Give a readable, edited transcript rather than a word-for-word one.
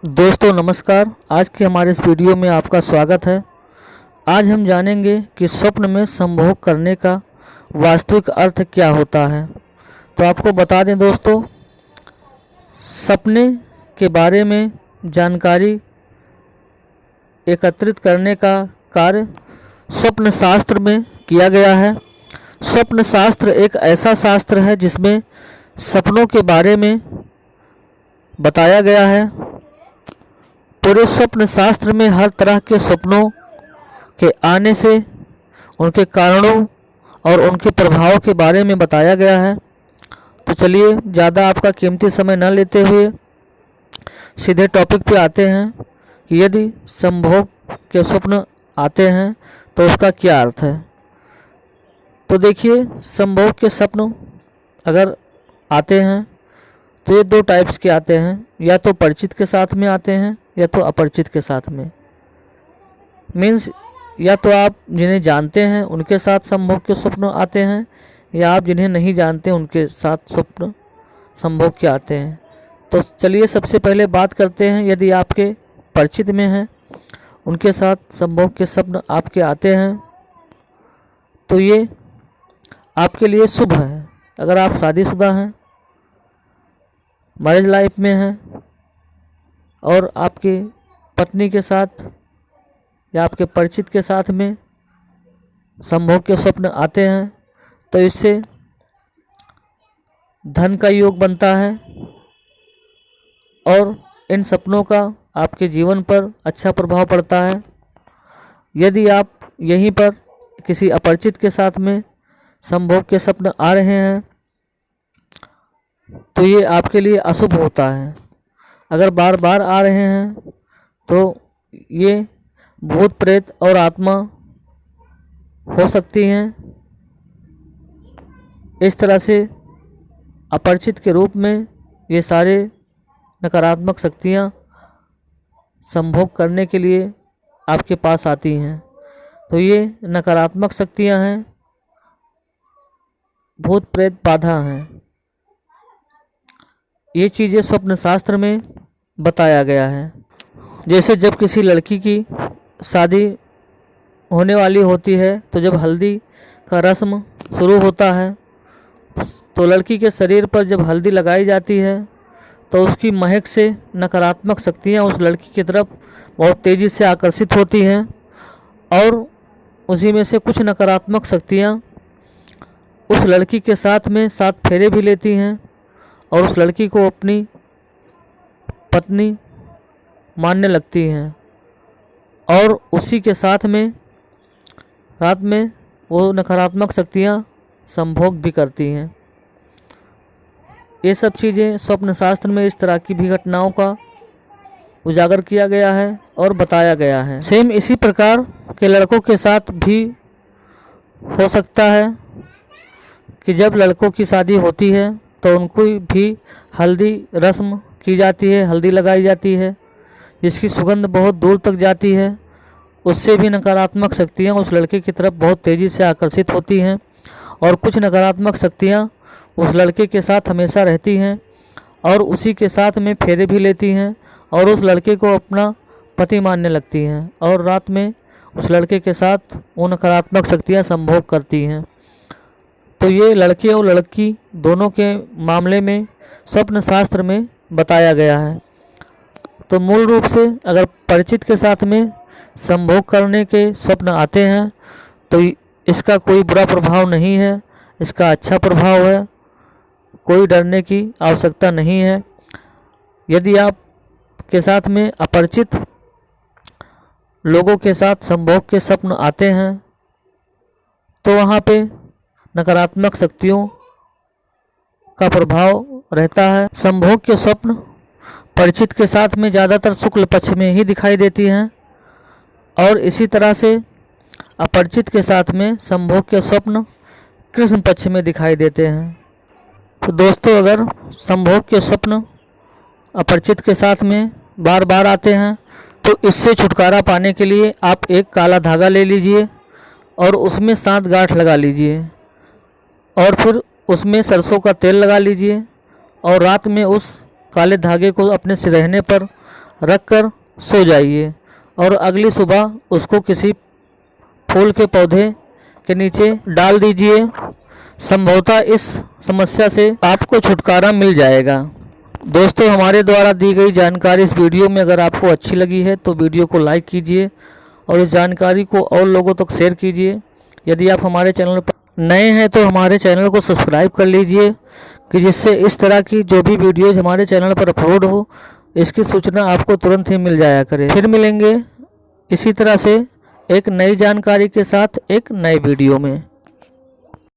दोस्तों नमस्कार। आज के हमारे इस वीडियो में आपका स्वागत है। आज हम जानेंगे कि स्वप्न में संभोग करने का वास्तविक अर्थ क्या होता है। तो आपको बता दें दोस्तों, सपने के बारे में जानकारी एकत्रित करने का कार्य स्वप्न शास्त्र में किया गया है। स्वप्न शास्त्र एक ऐसा शास्त्र है जिसमें सपनों के बारे में बताया गया है। पूरे स्वप्न शास्त्र में हर तरह के सपनों के आने से उनके कारणों और उनके प्रभाव के बारे में बताया गया है। तो चलिए ज़्यादा आपका कीमती समय न लेते हुए सीधे टॉपिक पे आते हैं कि यदि संभोग के स्वप्न आते हैं तो उसका क्या अर्थ है। तो देखिए, संभोग के स्वप्न अगर आते हैं तो ये दो टाइप्स के आते हैं, या तो परिचित के साथ में आते हैं या तो अपरिचित के साथ में। मीन्स या तो आप जिन्हें जानते हैं उनके साथ संभोग के स्वप्न आते हैं, या आप जिन्हें नहीं जानते उनके साथ स्वप्न संभोग के आते हैं। तो चलिए सबसे पहले बात करते हैं, यदि आपके परिचित में हैं उनके साथ संभोग के स्वप्न आपके आते हैं तो ये आपके लिए शुभ है। अगर आप शादीशुदा हैं, मैरिज लाइफ में हैं और आपके पत्नी के साथ या आपके परिचित के साथ में संभोग के स्वप्न आते हैं तो इससे धन का योग बनता है और इन सपनों का आपके जीवन पर अच्छा प्रभाव पड़ता है। यदि आप यहीं पर किसी अपरिचित के साथ में संभोग के स्वप्न आ रहे हैं तो ये आपके लिए अशुभ होता है। अगर बार बार आ रहे हैं तो ये भूत प्रेत और आत्मा हो सकती हैं। इस तरह से अपरिचित के रूप में ये सारे नकारात्मक शक्तियाँ संभोग करने के लिए आपके पास आती हैं। तो ये नकारात्मक शक्तियाँ हैं, भूत प्रेत बाधा हैं। ये चीज़ें स्वप्न शास्त्र में बताया गया है। जैसे जब किसी लड़की की शादी होने वाली होती है तो जब हल्दी का रस्म शुरू होता है तो लड़की के शरीर पर जब हल्दी लगाई जाती है तो उसकी महक से नकारात्मक शक्तियाँ उस लड़की की तरफ बहुत तेज़ी से आकर्षित होती हैं और उसी में से कुछ नकारात्मक शक्तियाँ उस लड़की के साथ में 7 फेरे भी लेती हैं और उस लड़की को अपनी पत्नी मानने लगती हैं और उसी के साथ में रात में वो नकारात्मक शक्तियाँ संभोग भी करती हैं। ये सब चीज़ें स्वप्न शास्त्र में इस तरह की भी घटनाओं का उजागर किया गया है और बताया गया है। सेम इसी प्रकार के लड़कों के साथ भी हो सकता है कि जब लड़कों की शादी होती है तो उनको भी हल्दी रस्म की जाती है, हल्दी लगाई जाती है जिसकी सुगंध बहुत दूर तक जाती है। उससे भी नकारात्मक शक्तियाँ उस लड़के की तरफ बहुत तेज़ी से आकर्षित होती हैं और कुछ नकारात्मक शक्तियाँ उस लड़के के साथ हमेशा रहती हैं और उसी के साथ में फेरे भी लेती हैं और उस लड़के को अपना पति मानने लगती हैं और रात में उस लड़के के साथ वो नकारात्मक शक्तियाँ संभोग करती हैं। तो ये लड़के और लड़की दोनों के मामले में स्वप्न शास्त्र में बताया गया है। तो मूल रूप से अगर परिचित के साथ में संभोग करने के स्वप्न आते हैं तो इसका कोई बुरा प्रभाव नहीं है, इसका अच्छा प्रभाव है। कोई डरने की आवश्यकता नहीं है। यदि आप के साथ में अपरिचित लोगों के साथ संभोग के स्वप्न आते हैं तो वहाँ पे नकारात्मक शक्तियों का प्रभाव रहता है। संभोग के स्वप्न परिचित के साथ में ज़्यादातर शुक्ल पक्ष में ही दिखाई देती हैं और इसी तरह से अपरिचित के साथ में संभोग के स्वप्न कृष्ण पक्ष में दिखाई देते हैं। तो दोस्तों, अगर संभोग के स्वप्न अपरिचित के साथ में बार बार आते हैं तो इससे छुटकारा पाने के लिए आप एक काला धागा ले लीजिए और उसमें 7 गांठ लगा लीजिए और फिर उसमें सरसों का तेल लगा लीजिए और रात में उस काले धागे को अपने सिरहने पर रख कर सो जाइए और अगली सुबह उसको किसी फूल के पौधे के नीचे डाल दीजिए। संभवतः इस समस्या से आपको छुटकारा मिल जाएगा। दोस्तों, हमारे द्वारा दी गई जानकारी इस वीडियो में अगर आपको अच्छी लगी है तो वीडियो को लाइक कीजिए और इस जानकारी को और लोगों तक शेयर कीजिए। यदि आप हमारे चैनल पर नए हैं तो हमारे चैनल को सब्सक्राइब कर लीजिए कि जिससे इस तरह की जो भी वीडियोज हमारे चैनल पर अपलोड हो इसकी सूचना आपको तुरंत ही मिल जाया करे। फिर मिलेंगे इसी तरह से एक नई जानकारी के साथ एक नए वीडियो में।